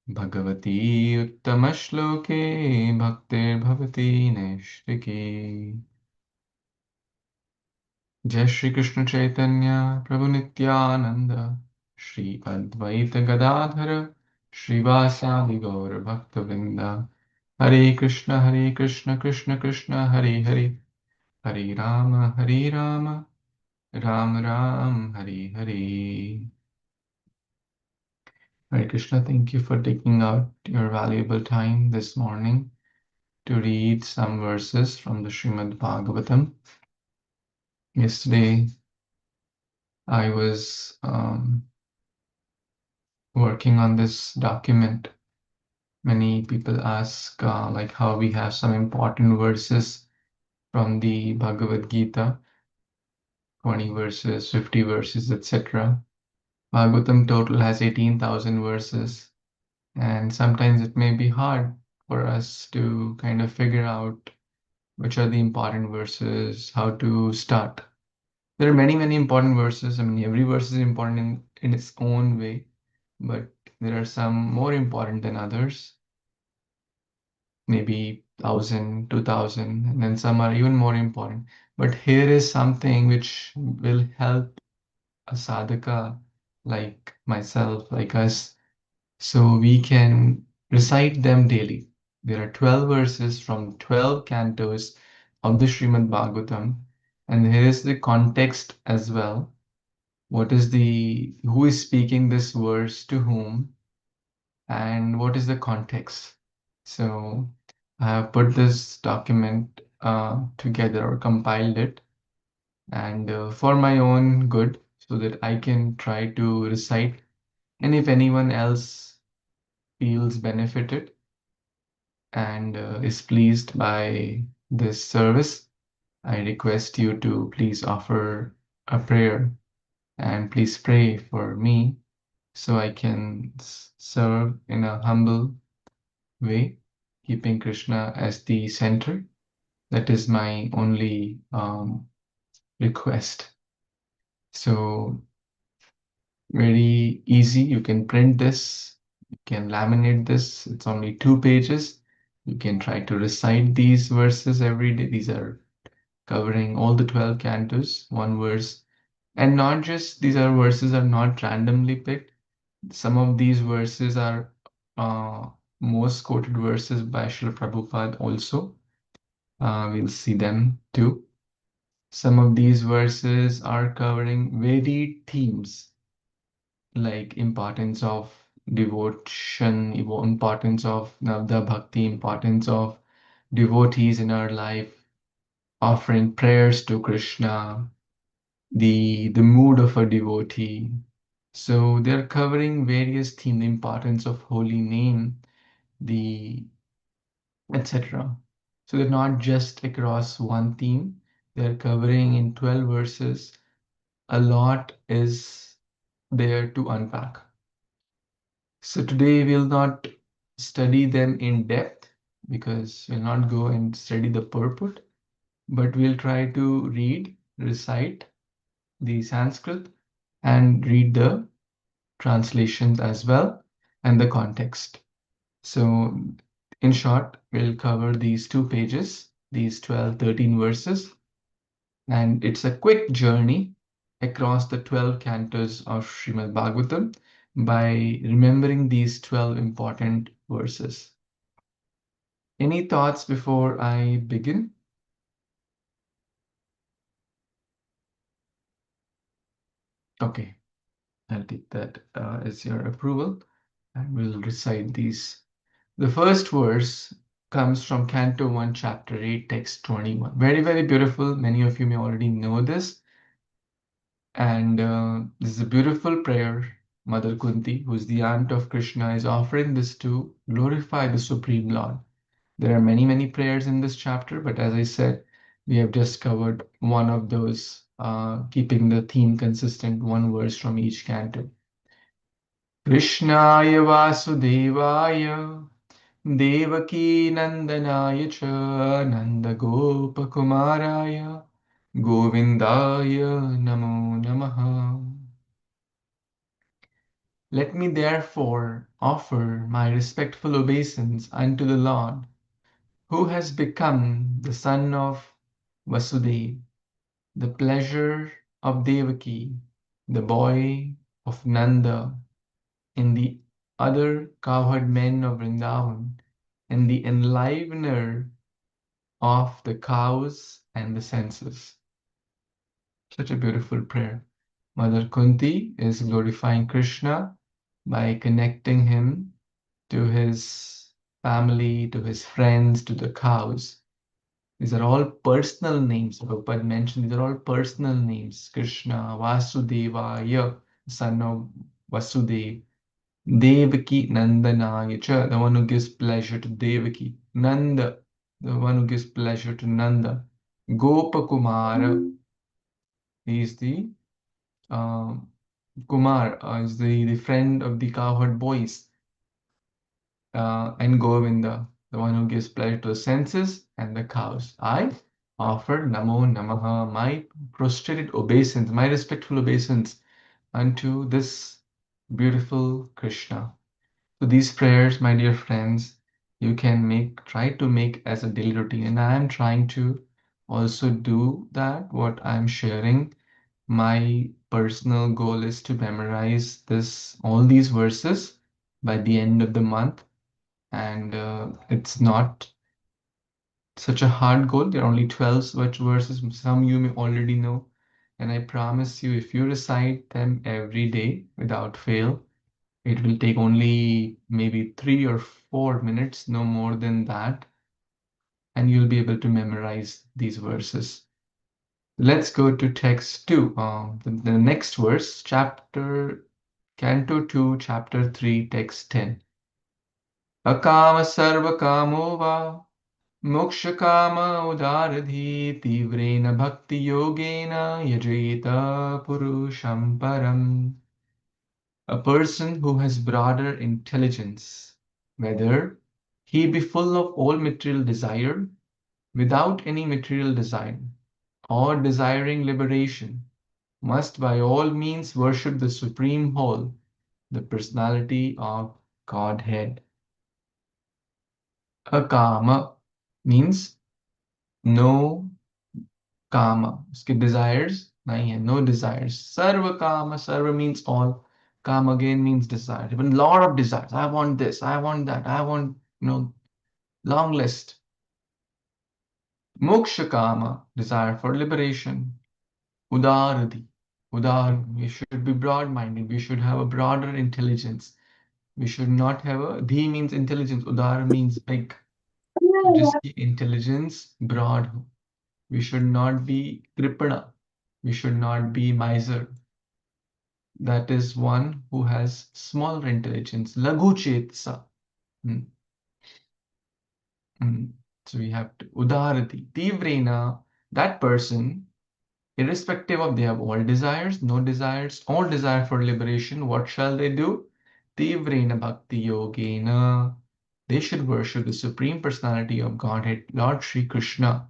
भगवती उत्तमश्लोके भक्तिर्भवति नैष्टिकी। जय श्री कृष्ण चैतन्य प्रभु नित्यानंद, श्री अद्वैत गदाधर श्रीवासादि गौर भक्तवृंद। हरे कृष्ण कृष्ण कृष्ण हरे हरे, हरे Ram Ram Ram Hare Hare. Hare Krishna, thank you for taking out your valuable time this morning to read some verses from the Srimad Bhagavatam. Yesterday, I was working on this document. Many people ask, like, how we have some important verses from the Bhagavad Gita, 20 verses, 50 verses, etc. Bhagavatam total has 18,000 verses, and sometimes it may be hard for us to kind of figure out which are the important verses, how to start. There are many, many important verses. I mean, every verse is important in its own way, but there are some more important than others, maybe 1,000, 2,000, and then some are even more important. But here is something which will help a sadhaka like myself, like us, so we can recite them daily. There are 12 verses from 12 cantos of the Srimad Bhagavatam, and here is the context as well. Who is speaking this verse to whom, and what is the context? So I have put this document together or compiled it, and for my own good, so that I can try to recite. And if anyone else feels benefited and is pleased by this service, I request you to please offer a prayer and please pray for me so I can serve in a humble way, keeping Krishna as the center. That is my only request. So, very easy. You can print this, you can laminate this. It's only 2 pages. You can try to recite these verses every day. These are covering all the 12 cantos, one verse. And not just these are verses are not randomly picked. Some of these verses are uh, most quoted verses by Srila Prabhupada also. We'll see them too. Some of these verses are covering varied themes like importance of devotion, importance of Navda Bhakti, importance of devotees in our life, offering prayers to Krishna, the mood of a devotee. So they're covering various themes, the importance of holy name, the etc. So they're not just across one theme, they're covering in 12 verses. A lot is there to unpack. So today we'll not study them in depth because we'll not go and study the purport, but we'll try to read, recite the Sanskrit and read the translations as well and the context. So in short, we'll cover these 2 pages, these 12, 13 verses, and it's a quick journey across the 12 cantos of Srimad Bhagavatam by remembering these 12 important verses. Any thoughts before I begin? Okay, I'll take that as your approval and we'll recite these. The first verse comes from Canto 1, Chapter 8, Text 21. Very, very beautiful. Many of you may already know this. And this is a beautiful prayer. Mother Kunti, who is the aunt of Krishna, is offering this to glorify the Supreme Lord. There are many, many prayers in this chapter, but as I said, we have just covered one of those, keeping the theme consistent, one verse from each canto. Krishnaya Vasudevaya Devaki Nandanaaya Cha Nanda Gopakumaraya Govindaya Namo Namaha. Let me therefore offer my respectful obeisance unto the Lord, who has become the son of Vasudeva, the pleasure of Devaki, the boy of Nanda, and the other cowherd men of Vrindavan, and the enlivener of the cows and the senses. Such a beautiful prayer. Mother Kunti is glorifying Krishna by connecting him to his family, to his friends, to the cows. These are all personal names. Prabhupada mentioned these are all personal names. Krishna, Vasudevaya, son of Vasudeva. Devaki Nandanaya cha, the one who gives pleasure to Devaki. Nanda, the one who gives pleasure to Nanda. Gopakumara, he is the Kumar, is the friend of the cowherd boys. And Govinda, the one who gives pleasure to the senses and the cows. I offer Namo Namaha, my prostrated obeisance, my respectful obeisance unto this beautiful Krishna. So these prayers, my dear friends, you can try to make as a daily routine. And I am trying to also do that, what I'm sharing. My personal goal is to memorize all these verses by the end of the month. And it's not such a hard goal. There are only 12 such verses. Some you may already know. And I promise you, if you recite them every day without fail, it will take only maybe 3 or 4 minutes, no more than that, and you'll be able to memorize these verses. Let's go to text 2. The next verse, Canto 2, Chapter 3, text 10. Akama sarva kamo va mokshakama udaradhi tivrena bhakti yogena yajeta purusham param. A person who has broader intelligence, whether he be full of all material desire, without any material desire, or desiring liberation, must by all means worship the Supreme Whole, the personality of Godhead. Akama means no kama. Uske desires nahi hai, no desires. Sarva kama, sarva means all. Kama again means desire. Even a lot of desires. I want this, I want that, I want, long list. Moksha kama, desire for liberation. Udaradi. We should be broad-minded. We should have a broader intelligence. We should not have dhi means intelligence. Udar means big. Just the intelligence broad. We should not be kripana. We should not be miser. That is one who has smaller intelligence. Laghu chetsa. Mm, So we have to udarati. Tivrena, that person, irrespective of they have all desires, no desires, all desire for liberation, what shall they do? Tivrena bhakti yogena. They should worship the Supreme Personality of Godhead, Lord Sri Krishna.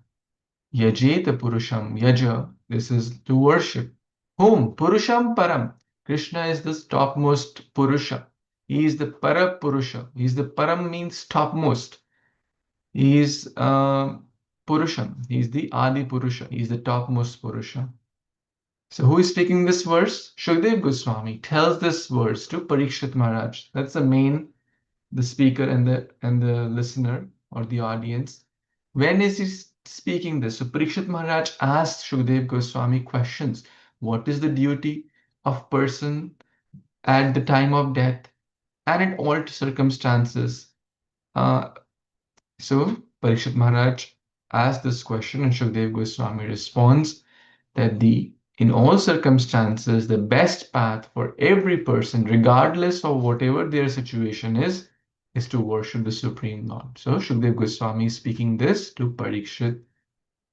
Yajeta Purusham. Yaja, this is to worship. Whom? Purusham Param. Krishna is the topmost Purusha. He is the Para Purusha. He is the Param means topmost. He is Purusham. He is the Adi Purusha. He is the topmost Purusha. So who is speaking this verse? Shukdev Goswami tells this verse to Parikshit Maharaj. That's the speaker and the listener or the audience. When is he speaking this? So Parikshit Maharaj asked Shukdev Goswami questions. What is the duty of person at the time of death and in all circumstances? Uh, so Parikshit Maharaj asked this question and Shukdev Goswami responds that in all circumstances, the best path for every person, regardless of whatever their situation is to worship the Supreme Lord. So Shukdev Goswami is speaking this to Parikshit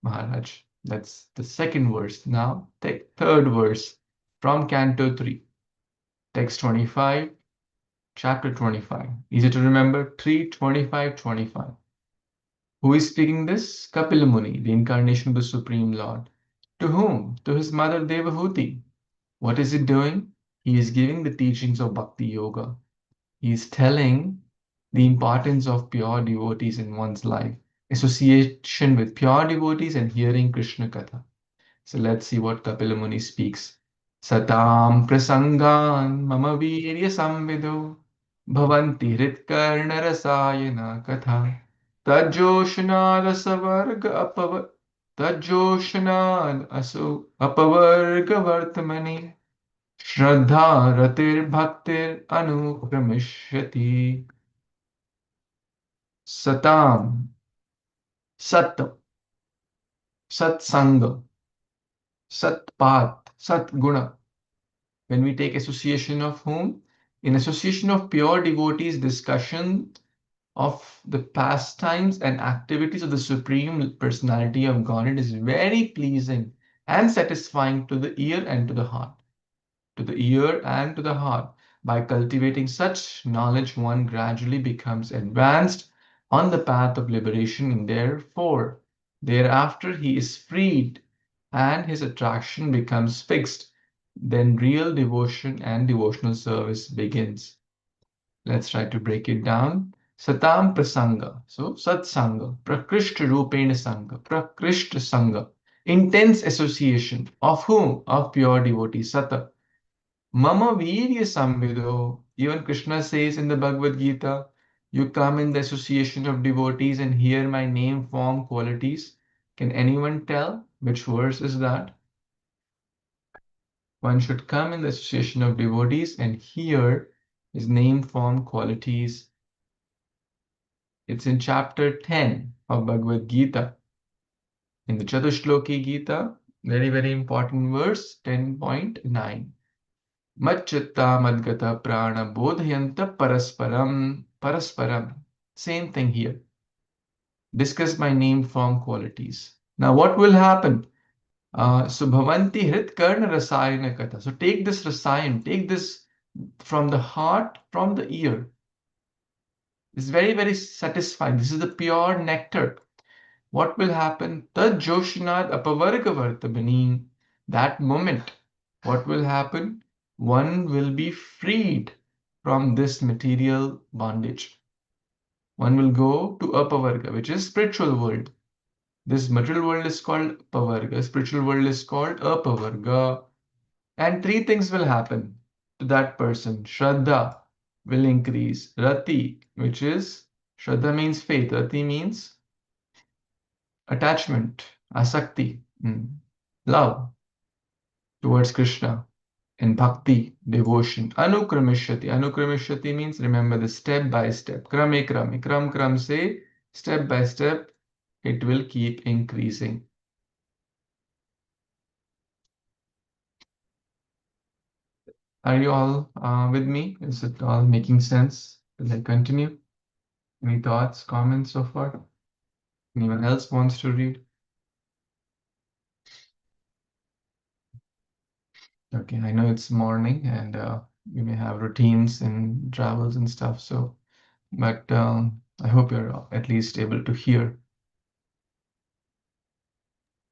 Maharaj. That's the second verse. Now, take third verse from Canto 3, text 25, chapter 25. Easy to remember, 3:25, 25. Who is speaking this? Kapila Muni, the incarnation of the Supreme Lord. To whom? To his mother Devahuti. What is it doing? He is giving the teachings of Bhakti Yoga. He is telling the importance of pure devotees in one's life, association with pure devotees and hearing Krishna Katha. So let's see what Kapila Muni speaks. Satam prasangan mama virya samvido bhavanti hritkarna rasayana katha tajoshnad asavarga apava tajoshnad asu apavarga vartamani Shraddha ratir bhaktir anukramishati satam sat satsanga satpat satguna. When we take association of whom? In association of pure devotees, discussion of the pastimes and activities of the Supreme Personality of Godhead is very pleasing and satisfying to the ear and to the heart. To the ear and to the heart. By cultivating such knowledge, one gradually becomes advanced on the path of liberation, and therefore, thereafter, he is freed and his attraction becomes fixed. Then real devotion and devotional service begins. Let's try to break it down. Satam prasanga. So, satsanga. Prakrishta rupena sanga. Prakrishta sanga. Intense association. Of whom? Of pure devotees. Sata. Mama Virya Samvido. Even Krishna says in the Bhagavad Gita, you come in the association of devotees and hear my name, form, qualities. Can anyone tell which verse is that? One should come in the association of devotees and hear his name, form, qualities. It's in chapter 10 of Bhagavad Gita. In the Chatushloki Gita, very, very important verse 10.9. Macchitta madgata prana bodhayanta parasparam. Parasparam. Same thing here. Discuss my name, form, qualities. Now, what will happen? So, bhavanti hrit karna rasayana katha. So, take this rasayan, take this from the heart, from the ear. It's very, very satisfying. This is the pure nectar. What will happen? Tad joshinad apavarga vartabani. That moment, what will happen? One will be freed from this material bondage. One will go to apavarga, which is spiritual world. This material world is called pavarga. Spiritual world is called apavarga. And three things will happen to that person. Shraddha will increase. Rati, which is Shraddha means faith. Rati means attachment. Asakti, love towards Krishna. And bhakti, devotion. Anukramishati. Anukramishati means remember the step by step. Krame krame. Kram kram say step by step it will keep increasing. Are you all with me? Is it all making sense? Will I continue? Any thoughts, comments so far? Anyone else wants to read? Okay, I know it's morning and you may have routines and travels and stuff. So, but I hope you're at least able to hear.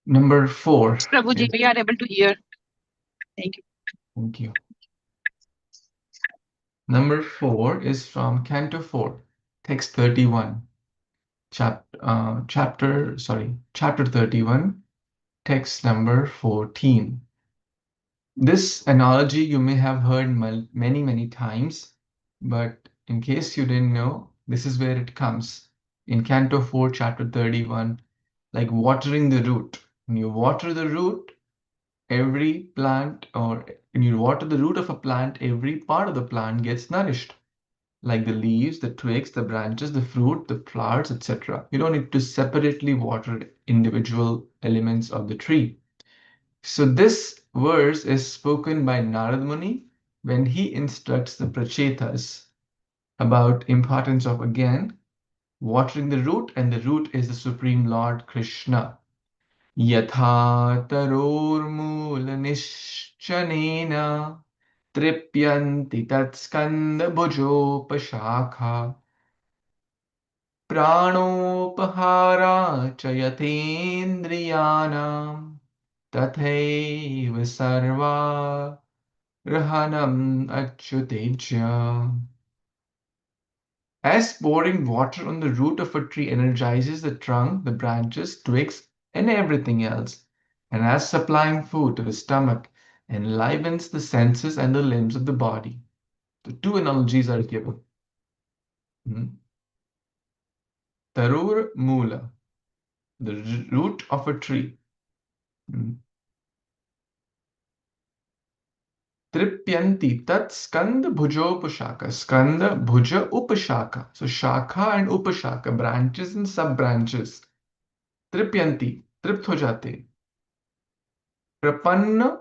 Number 4. Yes, Prabhuji, we are able to hear. Thank you. Thank you. Number 4 is from Canto 4, text 31, chapter 31, text number 14. This analogy you may have heard many, many times, but in case you didn't know, this is where it comes. In Canto 4, chapter 31, like watering the root. When you water the root, every plant, or when you water the root of a plant, every part of the plant gets nourished, like the leaves, the twigs, the branches, the fruit, the flowers, etc. You don't need to separately water individual elements of the tree. So this verse is spoken by Narad Muni when he instructs the Prachetas about importance of, again, watering the root, and the root is the Supreme Lord Krishna. Yatha tarormula nishchanena tripyanti tatskanda bhujopashakha pranophara च यथेन्द्रियाणां तथैव सर्वा Rahanam Achyuteja. As pouring water on the root of a tree energizes the trunk, the branches, twigs, and everything else, and as supplying food to the stomach enlivens the senses and the limbs of the body. The two analogies are given. Hmm. Tarur Mula, the root of a tree. Hmm. Tripyanti, tat skanda bhujo upashaka. Skanda bhuja upashaka. So shakha and upashaka, branches and sub branches. Tripyanti, तृप्त हो जाते. प्रपन्न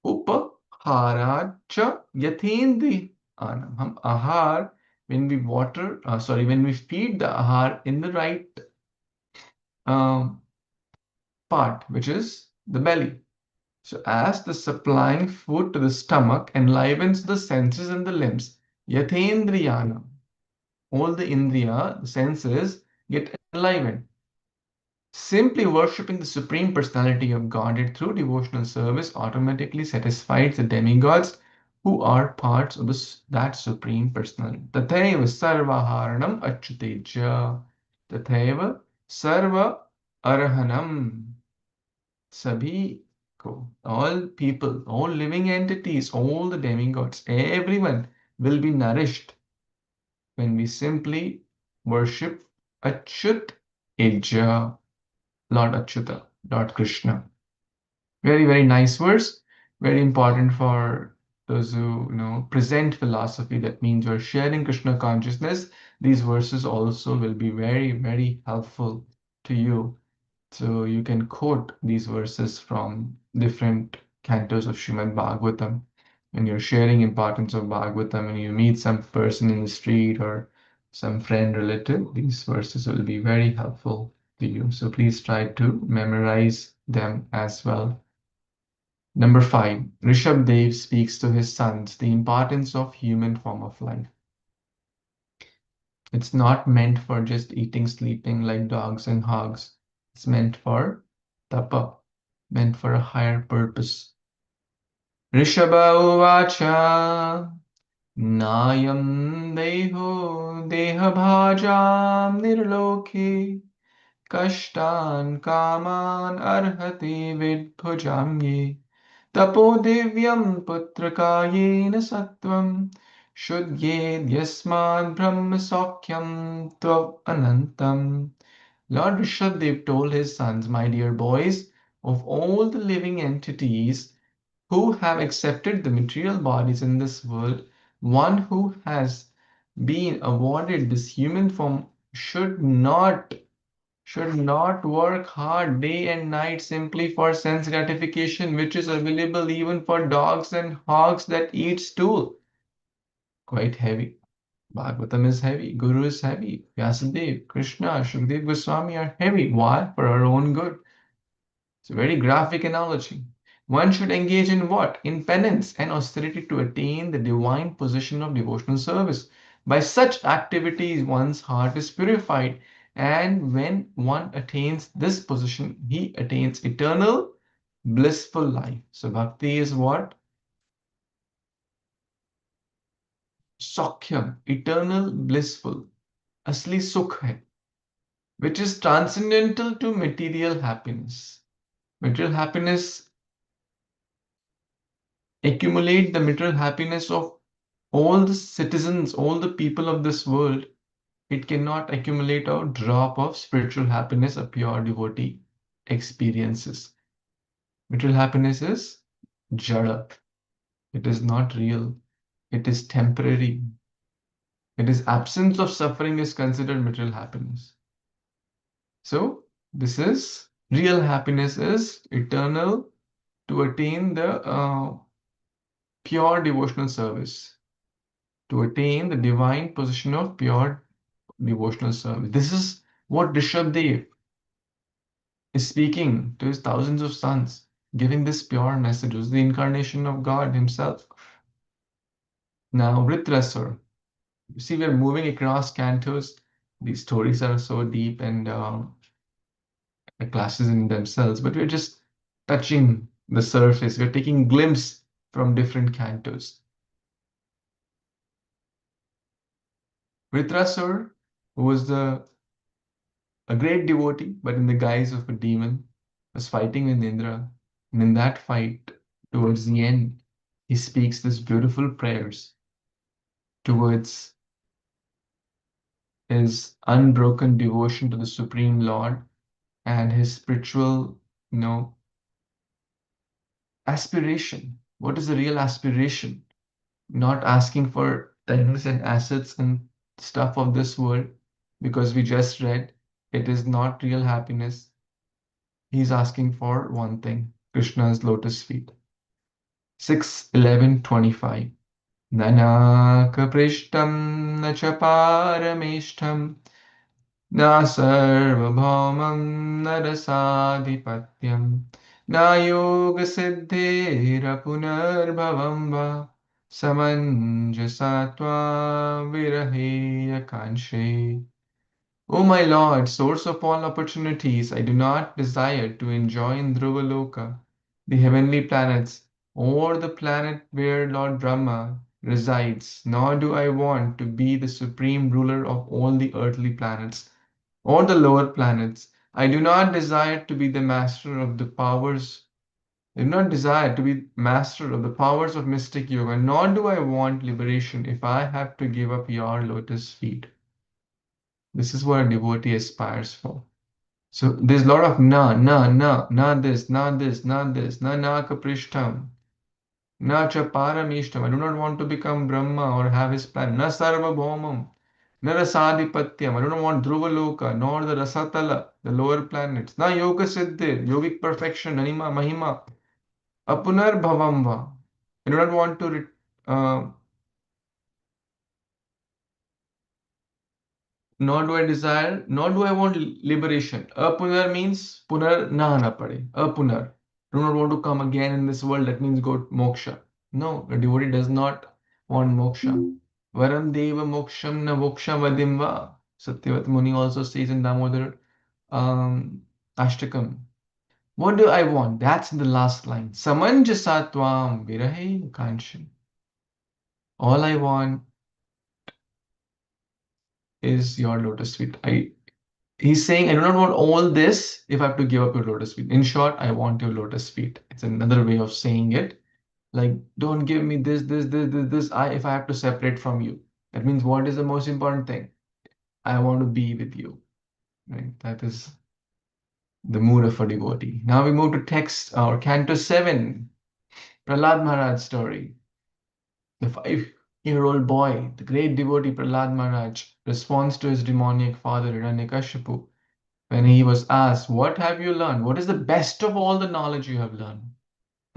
उपहाराच यथेन्द्रिय anam. हम ahar, when we when we feed the ahar in the right um, part, which is the belly. So as the supplying food to the stomach enlivens the senses and the limbs, yathendriyana, all the indriya, the senses, get enlivened. Simply worshipping the Supreme Personality of Godhead through devotional service automatically satisfies the demigods who are parts of that Supreme Personality. Tathaiva sarvaharanam achyuteja. Tathaiva sarva arhanam. Sabhi ko, all people, all living entities, all the demigods, everyone will be nourished when we simply worship Achyut Eja, Lord Achyuta, Lord Krishna. Very, very nice verse. Very important for those who present philosophy. That means we're sharing Krishna consciousness. These verses also will be very, very helpful to you. So you can quote these verses from different cantos of Srimad Bhagavatam. When you're sharing importance of Bhagavatam and you meet some person in the street or some friend relative, these verses will be very helpful to you. So please try to memorize them as well. Number 5, Rishabh Dev speaks to his sons the importance of human form of life. It's not meant for just eating, sleeping like dogs and hogs. It's meant for tapa, meant for a higher purpose. Rishabha uvacha nayam deho dehabhajam nirloke kashtan kaman arhati vidbhujamye तपोदिव्यं पुत्रकायेन सत्वं शुद्ध्येद्यस्माद् ब्रह्मसौख्यं त्वनन्तं. Lord Rishabdev told his sons, my dear boys, of all the living entities who have accepted the material bodies in this world, one who has been awarded this human form should not work hard day and night simply for sense gratification, which is available even for dogs and hogs that eat stool. Quite heavy. Bhagavatam is heavy. Guru is heavy. Vyasadeva, Krishna, Shukdev Goswami are heavy. Why? For our own good. It's a very graphic analogy. One should engage in what? In penance and austerity to attain the divine position of devotional service. By such activities, one's heart is purified, and when one attains this position, he attains eternal, blissful life. So, bhakti is what? Sakhyam, eternal, blissful. Asli sukh hai, which is transcendental to material happiness. Material happiness accumulate the material happiness of all the citizens, all the people of this world, it cannot accumulate a drop of spiritual happiness, a pure devotee experiences. Material happiness is jada. It is not real. It is temporary. It is absence of suffering is considered material happiness. So this is real happiness is eternal to attain the pure devotional service, to attain the divine position of pure devotional service. This is what Rishabdev is speaking to his thousands of sons, giving this pure message. It was the incarnation of God Himself. Now, Vritrasur. You see, we're moving across cantos. These stories are so deep and classes in themselves, but we're just touching the surface. We're taking a glimpse from different cantos. Vritrasur, who was a great devotee, but in the guise of a demon, was fighting with Indra. And in that fight, towards the end, he speaks these beautiful prayers towards his unbroken devotion to the Supreme Lord and his spiritual, you know, aspiration. What is the real aspiration? Not asking for things and assets and stuff of this world, because we just read it is not real happiness. He's asking for one thing, Krishna's lotus feet. 6:11:25. Nanakapristam na cha parameshtam na sarvabhaumam na rasadhipatyam na yoga siddhira punarbhavam va samanjasatva viraheya kanshe. O my Lord, source of all opportunities, I do not desire to enjoy in Dhruvaloka, the heavenly planets, or the planet where Lord Brahma resides, nor do I want to be the supreme ruler of all the earthly planets or the lower planets. I do not desire to be the master of the powers. I do not desire to be master of the powers of mystic yoga, nor do I want liberation if I have to give up your lotus feet. This is what a devotee aspires for. So there's a lot of na this, na this, na this, na kaprishtam, na cha paramishtam. I do not want to become Brahma or have his plan. Na sarva bhaumam, na rasadhipatyam. I do not want Dhruvaloka nor the Rasatala, the lower planets. Na yoga siddhir, yogic perfection, anima, mahima, apunar bhavamva. I do not want to uh, nor do I desire, nor do I want liberation. Apunar means punar na pade. Apunar. Do not want to come again in this world. That means go moksha. No, a devotee does not want moksha. Varam deva moksham na moksha vadimva. Satyavat Muni also says in Damodar Ashtakam. What do I want? That's in the last line. Samanjasatvam virahe kanshan. All I want is your lotus feet. He's saying, I do not want all this if I have to give up your lotus feet. In short, I want your lotus feet. It's another way of saying it. Like, don't give me this. If I have to separate from you. That means what is the most important thing? I want to be with you. Right? That is the mood of a devotee. Now we move to text or Canto 7, Prahlad Maharaj story. The 5-year-old boy, the great devotee Prahlad Maharaj, responds to his demoniac father Hiranyakashipu when he was asked, what have you learned? What is the best of all the knowledge you have learned?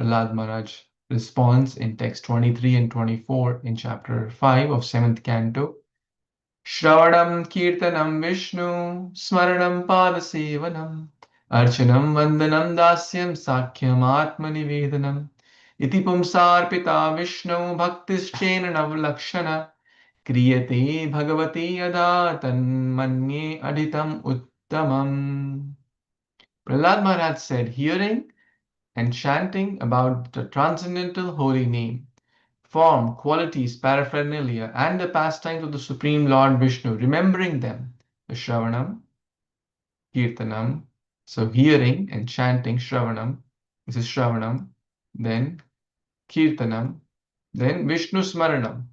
Prahlad Maharaj responds in text 23 and 24 in chapter 5 of 7th canto. Shravanam Kirtanam Vishnu Smaranam Padasevanam Archanam Vandanam Dasyam Sakhyam Atmanivedanam Iti Pumsarpita Vishnu Bhaktischena Navlakshana Kriyate Bhagavati Yada Tanmanye Adhitam Uttamam. Prahlad Maharaj said, hearing and chanting about the transcendental holy name, form, qualities, paraphernalia, and the pastimes of the Supreme Lord Vishnu, remembering them, the Shravanam, Kirtanam, so hearing and chanting Shravanam, this is Shravanam, then Kirtanam, then Vishnu Smaranam,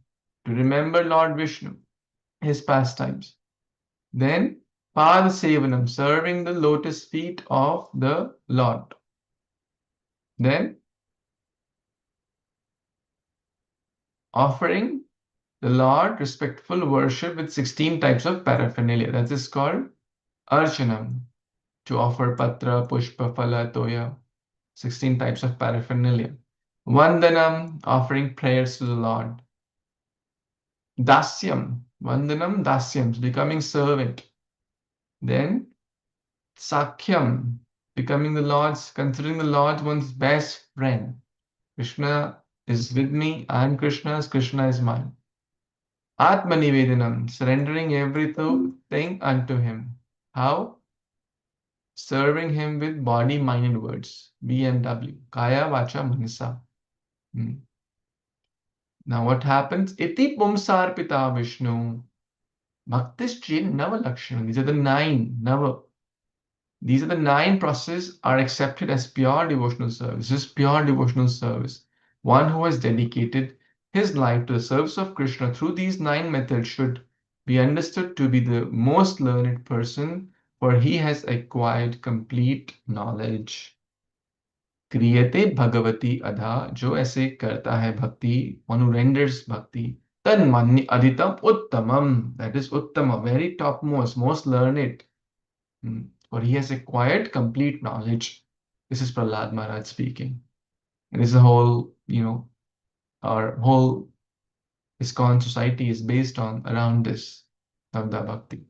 to remember Lord Vishnu, his pastimes. Then Pada Sevanam, serving the lotus feet of the Lord. Then offering the Lord respectful worship with 16 types of paraphernalia. That is called Archanam, to offer Patra, Pushpa, Phala, Toya, 16 types of paraphernalia. Vandanam, offering prayers to the Lord. Dasyam, Vandanam, Dasyam, becoming servant. Then Sakhyam, becoming the Lord's, considering the Lord one's best friend. Krishna is with me, I am Krishna's, Krishna is mine. Atmanivedanam, surrendering everything unto him. How? Serving him with body, mind, and words. BMW. Kaya, Vacha, Manasa. Now what happens? Iti pumsar pita Vishnu. Bhaktischin Nava Lakshana. These are the nine. Nava. These are the nine processes are accepted as pure devotional service. This is pure devotional service. One who has dedicated his life to the service of Krishna through these nine methods should be understood to be the most learned person, for he has acquired complete knowledge. क्रियते भगवती अधा जो ऐसे करता है भक्ति one who renders bhakti तन्मन्य अधितम उत्तमम that is uttama very topmost most learned. For he has acquired complete knowledge. This is Prahlad Maharaj speaking. And this is the whole, our whole ISKCON society is based on around this Bhagavad Bhakti.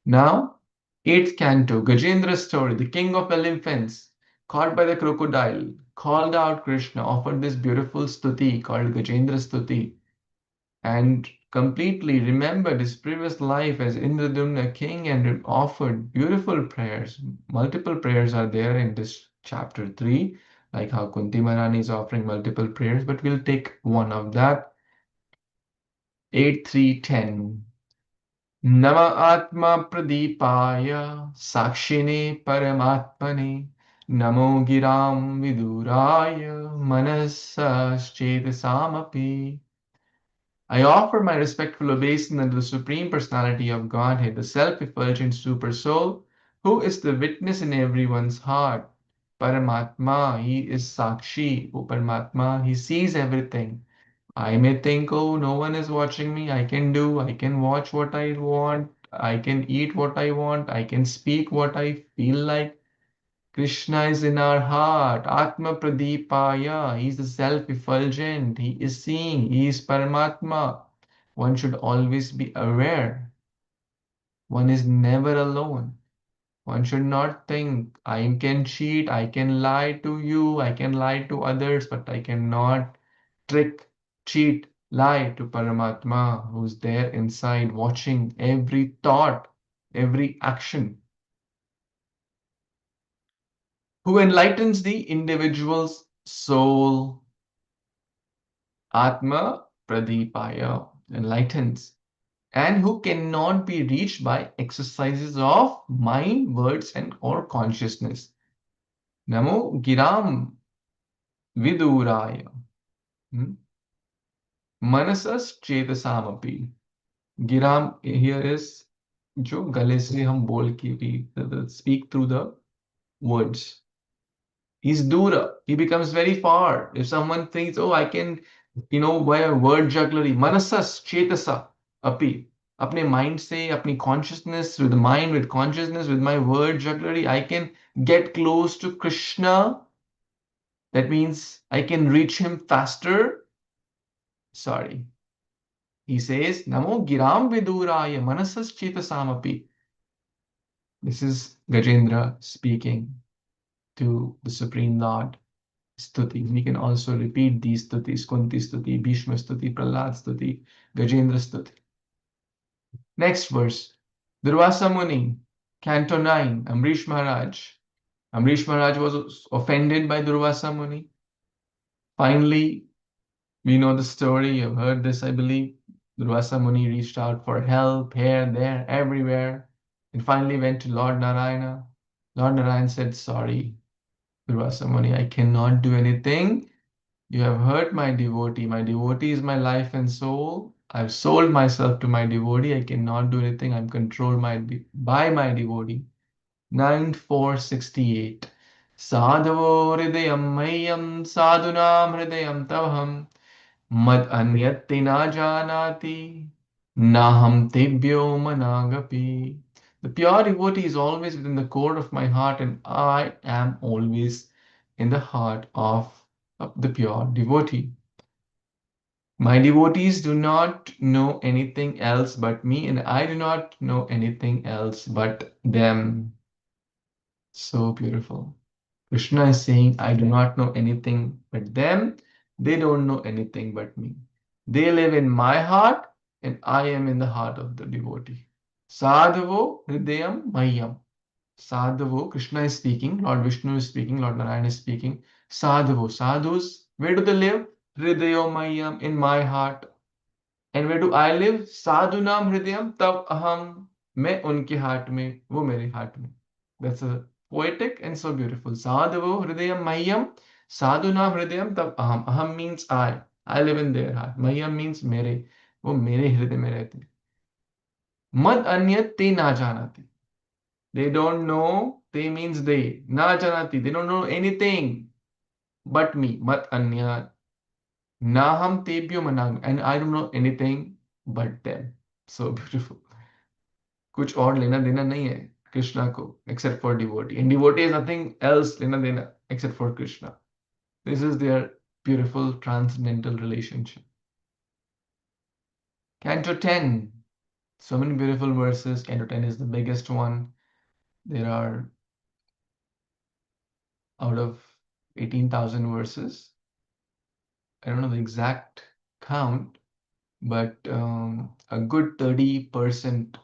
Now, eighth canto, Gajendra's story, the king of elephants, caught by the crocodile, called out Krishna, offered this beautiful stuti called Gajendra Stuti, and completely remembered his previous life as Indradumna king and offered beautiful prayers. Multiple prayers are there in this chapter 3, like how Kunti Maharani is offering multiple prayers, but we'll take one of that. 8, 3, 10. नम आत्मा प्रदीपाय साक्षिणे परमात्मने नमो गिरां विदुराय मनसश्चेतसामपि. I offer my respectful obeisance unto the Supreme Personality of Godhead, the self-effulgent Super Soul, who is the witness in everyone's heart. Paramatma, he is Sakshi. O Paramatma, he sees everything. I may think, oh, no one is watching me. I can watch what I want. I can eat what I want. I can speak what I feel like. Krishna is in our heart. Atma Pradipaya. He is the self-effulgent. He is seeing. He is Paramatma. One should always be aware. One is never alone. One should not think, I can cheat, I can lie to you, I can lie to others, but I cannot trick, cheat, lie to Paramatma who's there inside watching every thought, every action, who enlightens the individual's soul. Atma Pradipaya enlightens, and who cannot be reached by exercises of mind, words, and or consciousness. Namo Giram Viduraya. Manasas Chetasamapi. Giram here is जो गले से हम बोल के भी speak through the words. He's dura. He becomes very far. If someone thinks, oh, I can, wear word jugglery. Manasas Chetasa api. अपने mind से, अपनी consciousness, with mind, with consciousness, with my word jugglery, I can get close to Krishna. That means I can reach him faster. Sorry. He says, Namo Giram Viduraya Manasas Chetasamapi. This is Gajendra speaking to the Supreme Lord. Stuti. We can also repeat these stutis, Kunti Stuti, Bhishma Stuti, Prahlad Stuti, Gajendra Stuti. Next verse. Durvasa Muni, Canto 9, Amrish Maharaj. Amrish Maharaj was offended by Durvasa Muni. Finally, we know the story. You've heard this, I believe. Durvasa Muni reached out for help here, there, everywhere, and finally went to Lord Narayana. Lord Narayana said, sorry, Durvasa Muni, I cannot do anything. You have hurt my devotee. My devotee is my life and soul. I've sold myself to my devotee. I cannot do anything. I'm controlled by my devotee. 9,468. Sadhavo hridayam mayam sadhunam hridayam tavaham. Mad anyatti na janati, naham tebhyo managapi. The pure devotee is always within the core of my heart, and I am always in the heart of the pure devotee. My devotees do not know anything else but me, and I do not know anything else but them. So beautiful. Krishna is saying, I do not know anything but them. They don't know anything but me. They live in my heart, and I am in the heart of the devotee. Sadhavo hridayam mayam. Sadhavo, Krishna is speaking, Lord Vishnu is speaking, Lord Narayana is speaking. Sadhavo, sadhus, where do they live? Hridayomayam, in my heart. And where do I live? Sadhunam Hridayam Tav Aham. मैं उनके heart में, वो मेरे heart में. That's a poetic and so beautiful. Sadhavo Hridayam Mahyam. Sadhunam Hridayam Tav Aham. Aham means I. I live in their heart. Mahyam means मेरे. वो मेरे हृदय में रहते. मद अन्यत ते ना जानती. They don't know. They means they. Na janati. They don't know anything but me. Mat anya. Naham tebyo manang. And I don't know anything but them. So beautiful. कुछ और लेना देना नहीं है कृष्णा को except for devotee. And devotee is nothing else लेना देना except for Krishna. This is their beautiful transcendental relationship. Canto 10. So many beautiful verses. Canto 10 is the biggest one. There are out of 18,000 verses. I don't know the exact count, but a good 30%,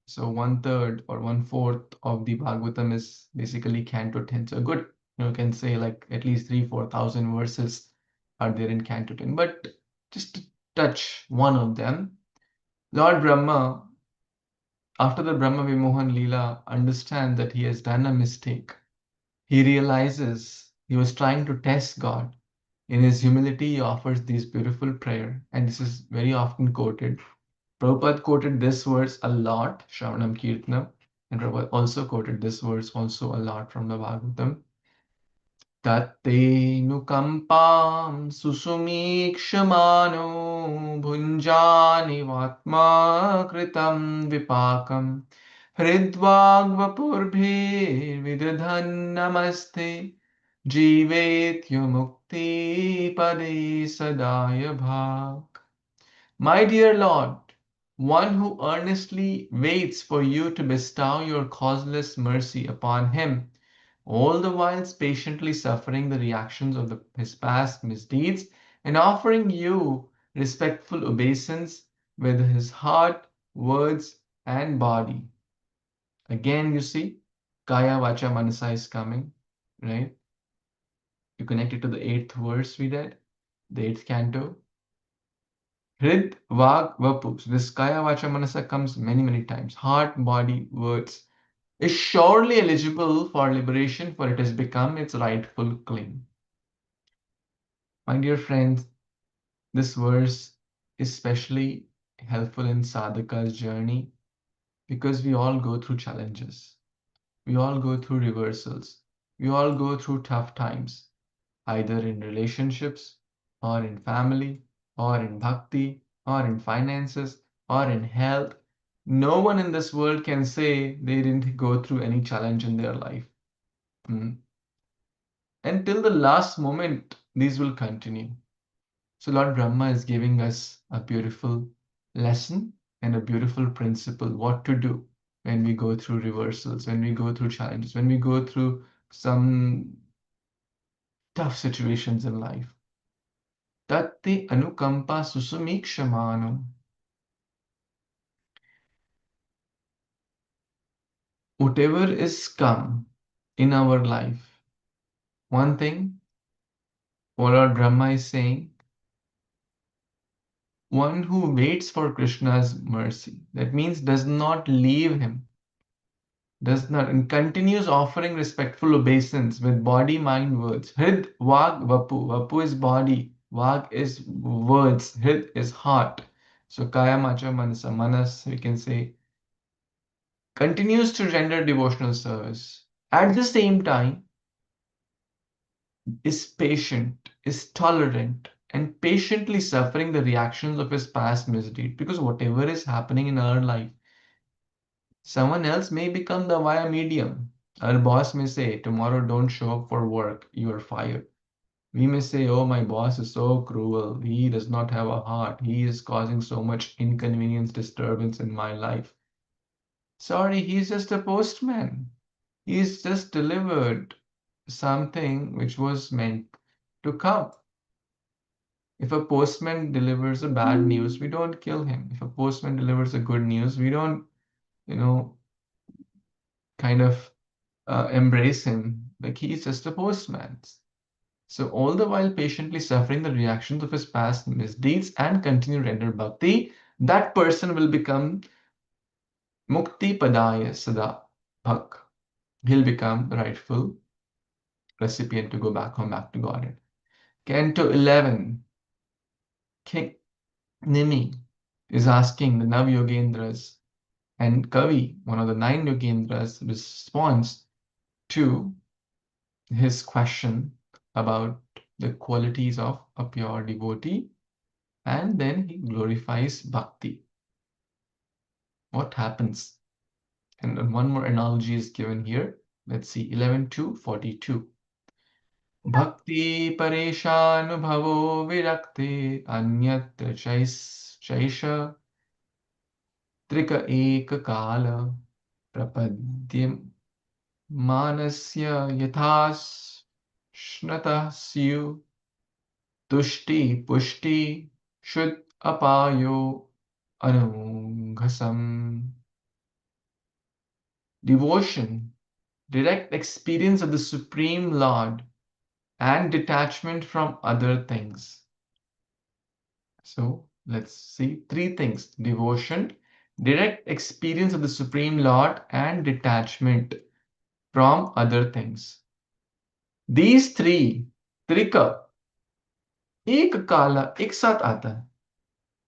so one third or one fourth of the Bhagavatam is basically Canto 10. So a good, you can say like at least 3,000-4,000 verses are there in Canto 10. But just to touch one of them, Lord Brahma, after the Brahma Vimohan Leela, understands that he has done a mistake. He realizes he was trying to test God. In his humility, he offers this beautiful prayer, and this is very often quoted. Prabhupada quoted this verse a lot, Shravanam Kirtanam, and Prabhupada also quoted this verse also a lot from the Bhagavatam. Tatte nukampam susumikshmano bhunjani vatma kritam vipakam hridvagvapurbhe vidadhan namaste jivetyo mukti pade sadaya bhak. My dear Lord, one who earnestly waits for you to bestow your causeless mercy upon him, all the while patiently suffering the reactions of his past misdeeds and offering you respectful obeisance with his heart, words, and body. Again, you see, Kaya Vacha Manasa is coming, right? You connect it to the 8th verse we did, the 8th canto. Hrid, Vag, Vapu. So this Kaya Vacha Manasa comes many, many times. Heart, body, words is surely eligible for liberation, for it has become its rightful claim. My dear friends, this verse is especially helpful in sadhaka's journey because we all go through challenges. We all go through reversals. We all go through tough times, either in relationships, or in family, or in bhakti, or in finances, or in health. No one in this world can say they didn't go through any challenge in their life. Until the last moment, these will continue. So Lord Brahma is giving us a beautiful lesson and a beautiful principle what to do when we go through reversals, when we go through challenges, when we go through some tough situations in life. Tatte anukampa susumikshamano. Whatever is come in our life, one thing, what Lord Brahma is saying, one who waits for Krishna's mercy, that means does not leave him, does not, and continues offering respectful obeisance with body, mind, words. Hrid, Vag, Vapu. Vapu is body, Vag is words, Hrid is heart. So Kaya, Macha, Manasa, Manas, we can say, continues to render devotional service. At the same time, is patient, is tolerant, and patiently suffering the reactions of his past misdeed. Because whatever is happening in our life, someone else may become the via medium. Our boss may say, tomorrow don't show up for work, you are fired. We may say, oh, my boss is so cruel. He does not have a heart. He is causing so much inconvenience, disturbance in my life. Sorry, he's just a postman. He's just delivered something which was meant to come. If a postman delivers a bad news, we don't kill him. If a postman delivers a good news, we don't, you know, kind of embrace him like he's just a postman. So all the while patiently suffering the reactions of his past misdeeds and continue render bhakti, that person will become mukti padaya sada bhak. He'll become the rightful recipient to go back home, back to Godhead. Canto 11, King Nimi is asking the Nav Yogendras, and Kavi, one of the 9 Yogendras, responds to his question about the qualities of a pure devotee, and then he glorifies bhakti. What happens? And one more analogy is given here. Let's see, 11 to 42. Bhakti pareshanubhavo virakte anyatra chaisha trika ekakala prapadyam manasya yathas shnata syu tushti pushti shud apayo anunghasam. Devotion, direct experience of the Supreme Lord, and detachment from other things. So let's see 3 things: devotion, direct experience of the Supreme Lord, and detachment from other things. These 3, trika, ek kala, ek saath aata hai.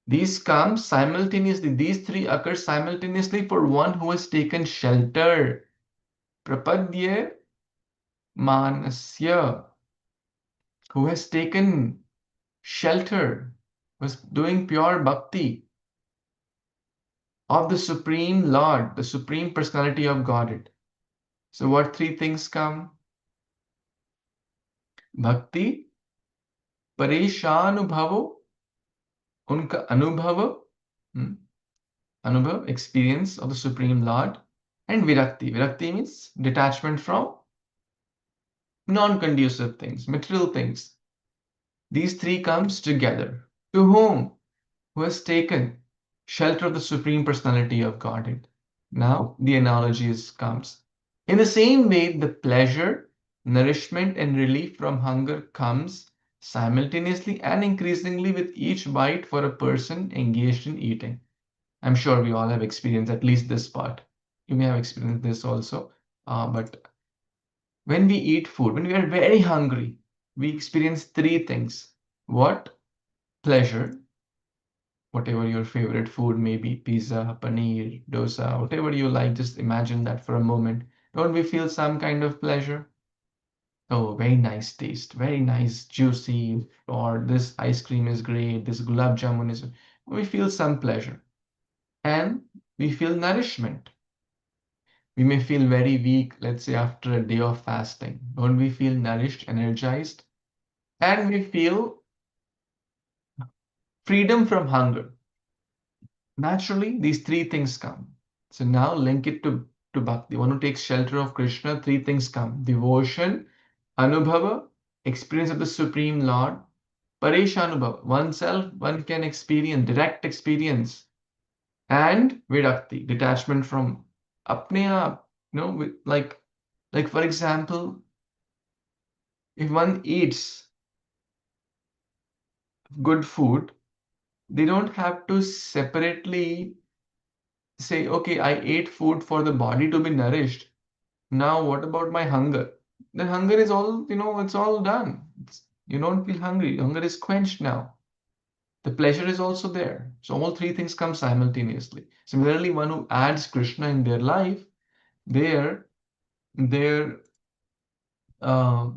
These come simultaneously. These 3 occur simultaneously for one who has taken shelter. Prapadye manasya, who has taken shelter, was doing pure bhakti of the Supreme Lord, the Supreme Personality of Godhead. So, what 3 things come? Bhakti, Pareshanubhavo, unka anubhava, anubhav, experience of the Supreme Lord, and Virakti. Virakti means detachment from non conducive things, material things. These 3 comes together. To whom? Who has taken shelter of the Supreme Personality of Godhead. Now the analogy comes. In the same way, the pleasure, nourishment, and relief from hunger comes simultaneously and increasingly with each bite for a person engaged in eating. I'm sure we all have experienced at least this part. You may have experienced this also. But when we eat food, when we are very hungry, we experience 3 things. What? Pleasure, whatever your favorite food may be, pizza, paneer, dosa, whatever you like, just imagine that for a moment. Don't we feel some kind of pleasure? Oh, very nice taste, very nice, juicy, or this ice cream is great, this gulab jamun is. We feel some pleasure. And we feel nourishment. We may feel very weak, let's say after a day of fasting. Don't we feel nourished, energized? And we feel freedom from hunger. Naturally, these 3 things come. So now link it to bhakti. One who takes shelter of Krishna, 3 things come: devotion, anubhava, experience of the Supreme Lord, pareshanubhava, oneself, one can experience, direct experience, and virakti, detachment from apne aap, like for example, if one eats good food, they don't have to separately say, okay, I ate food for the body to be nourished. Now, what about my hunger? Then hunger is all, it's all done. You don't feel hungry. Hunger is quenched now. The pleasure is also there. So all 3 things come simultaneously. Similarly, one who adds Krishna in their life, their uh,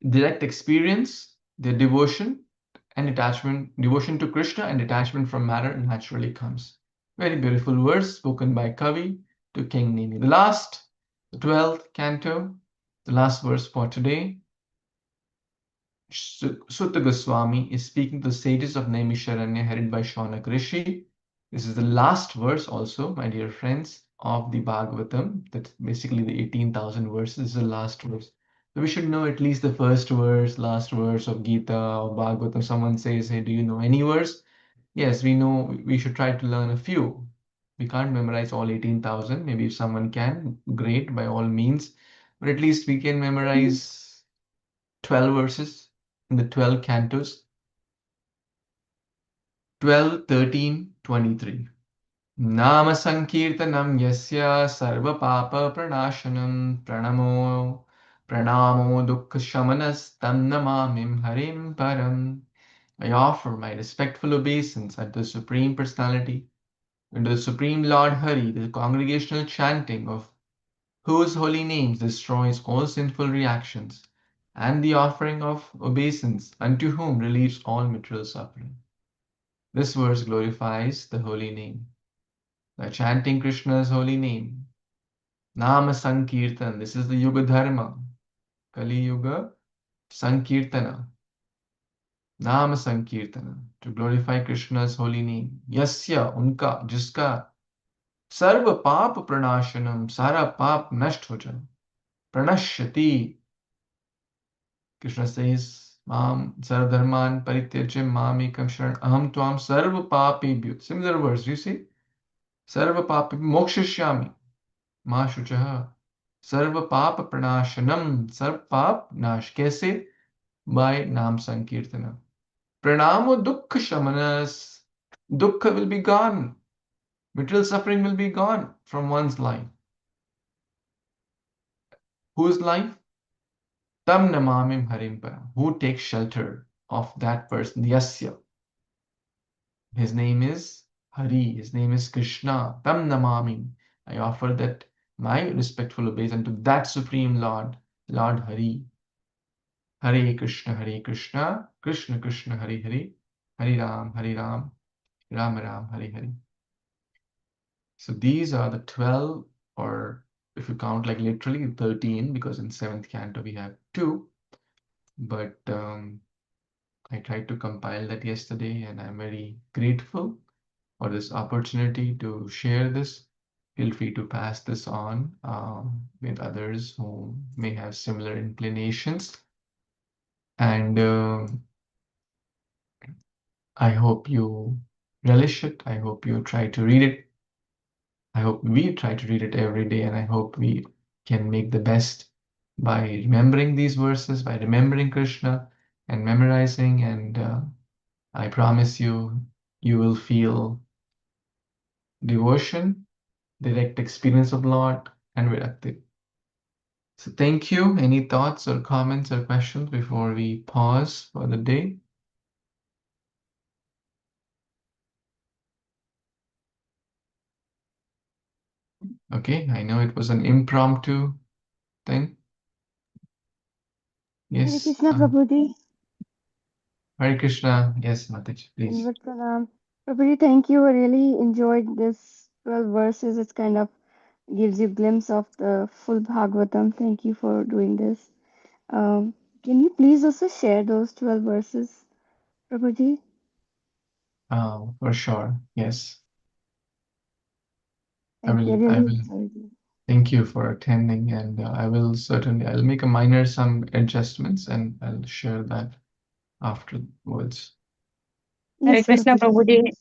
direct experience, their devotion to Krishna and detachment from matter naturally comes. Very beautiful verse spoken by Kavi to King Nini. The 12th canto, the last verse for today. Sutta Goswami is speaking to the sages of Naimisharanya headed by Shaunak Rishi. This is the last verse also, my dear friends, of the Bhagavatam. That's basically the 18,000 verses. This is the last verse. So we should know at least the first verse, last verse of Gita or Bhagavatam. Someone says, hey, do you know any verse? Yes, we know we should try to learn a few. We can't memorize all 18,000. Maybe if someone can, great, by all means. but at least we can memorize 12 verses in the 12 cantos. 12, 13, 23. नाम संकीर्तनम यस्य सर्व पाप प्रणाशनम प्रणमो दुःख शमनस्तं नमामिं हरिं param. I offer my respectful obeisance at the Supreme Personality, and to the Supreme Lord Hari, the congregational chanting of whose holy names destroys all sinful reactions, and the offering of obeisance unto whom relieves all material suffering. This verse glorifies the holy name. By chanting Krishna's holy name, Nama Sankirtan, this is the Yuga Dharma, Kali Yuga Sankirtana, Nama Sankirtana, to glorify Krishna's holy name. Yasya, unka, jiska, sarva pap pranashanam, sara pap nasht ho jaye. Pranashyati, Krishna says, Mam sarvadharman parityajya mamekam sharan aham tvam sarva papebhyo. Similar verse, you see? Sarva pape mokshishyami ma shuchaha. सर्व पाप प्रणाशनम सर्व पाप नाश कैसे bye नाम संकीर्तन pranamo dukh shamanas dukkha will be gone, material suffering will be gone from one's life. Whose life? Tam namamim harim param, who takes shelter of that person. Yasya, his name is Hari, his name is Krishna. Tam namamim, I offer that my respectful obeisance to that supreme Lord, Lord Hari. Hare Krishna, Krishna Krishna, Hare Hare, Hare Ram, Ram Ram, Hare Hare. So these are the 12, or if you count like literally 13, because in 7th canto we have 2. But I tried to compile that yesterday, and I'm very grateful for this opportunity to share this. Feel free to pass this on with others who may have similar inclinations. And I hope you relish it. I hope you try to read it. I hope we try to read it every day, and I hope we can make the best by remembering these verses, by remembering Krishna and memorizing. And I promise you, you will feel devotion, direct experience of Lord, and virakti. So thank you. Any thoughts or comments or questions before we pause for the day? Okay, I know it was an impromptu thing. Hare Yes, Krishna Prabhuji. Hare Krishna. Yes, Mataji, please. Inward Pranam. Prabhuji, thank you. I really enjoyed this 12 verses. It kind of gives you a glimpse of the full Bhagavatam. Thank you for doing this. Can you please also share those 12 verses, Prabhuji? For sure. Yes, I Thank you. I will. I really will. enjoyed it. Thank you for attending, and I will certainly. I'll make a minor some adjustments, and I'll share that afterwards. Hare Yes, Krishna Prabhuji. Prabhuji.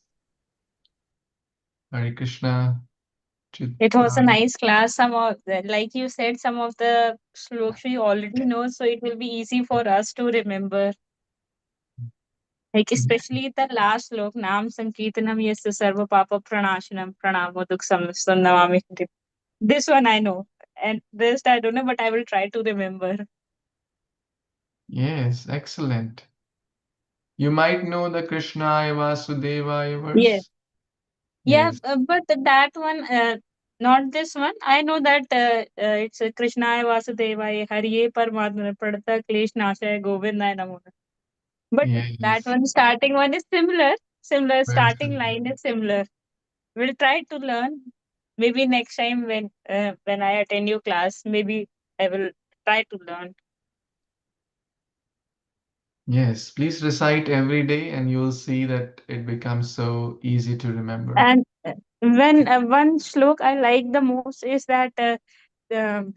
Hare Krishna. It was a Chitta. nice class. Some of the, like you said, some of the sloks we already know, so it will be easy for us to remember. Like especially the last slok, Nam Sankirtanam Yasya Sarva Papa Pranashanam Pranamo Dukh Samstam Namami Hare. This one I know, and rest I don't know, but I will try to remember. Yes, excellent. You might know the Krishna Vasudevaya Yes. verse. Yeah, Yes, but that one, not this one. I know that it's Krishnaya Vasudevaya Hariye Paramatmane Pradata Klesh Nashaya Govindaya Namo. But that yes, one starting one is similar. Similar very starting simple. line is similar. We'll try to learn. Maybe next time when I attend your class, maybe I will try to learn. Yes, please recite every day, and you'll see that it becomes so easy to remember. And when one slok I like the most is that um,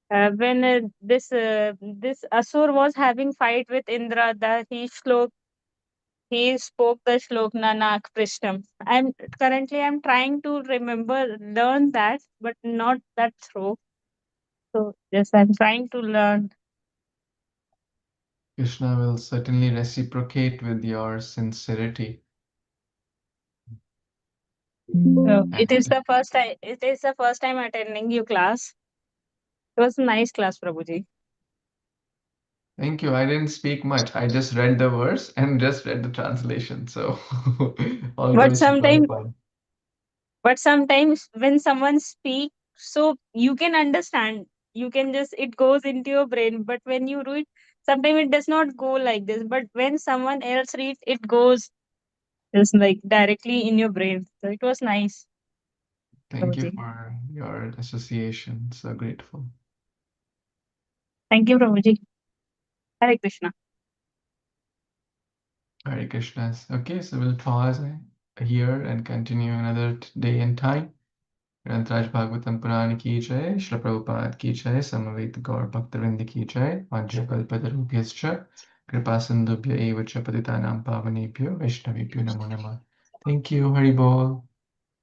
when this Asur was having fight with Indra, that he spoke the shlok Nanak Prishnam. I'm trying to remember learn that, but not that through. So yes, I'm trying to learn. Krishna will certainly reciprocate with your sincerity. It is And the first time. It is the first time attending your class. It was a nice class, Prabhuji. thank you. I didn't speak much. I just read the verse and just read the translation. So all But glory to sometimes, Prabhupada. when someone speaks, so you can understand. You can just it goes into your brain. But when you read, sometimes it does not go like this. But when someone else reads, it goes just like directly in your brain. So it was nice, Thank you Prabhuji. for your association. So grateful. Thank you, Prabhuji. Hare Krishna. Hare Krishnas. Okay, so we'll pause here and continue another day and time. ग्रंथराज Bhagavatam पुराण की जय श्रील प्रभुपाद की जय समवेत गौर भक्तवृंद की जय वाञ्छकल्पतरुभ्यश्च कृपा सिन्धुभ्य एव च पतितानां पावनेभ्यो वैष्णवेभ्यो नमो नमः. Thank you. Hari Bol.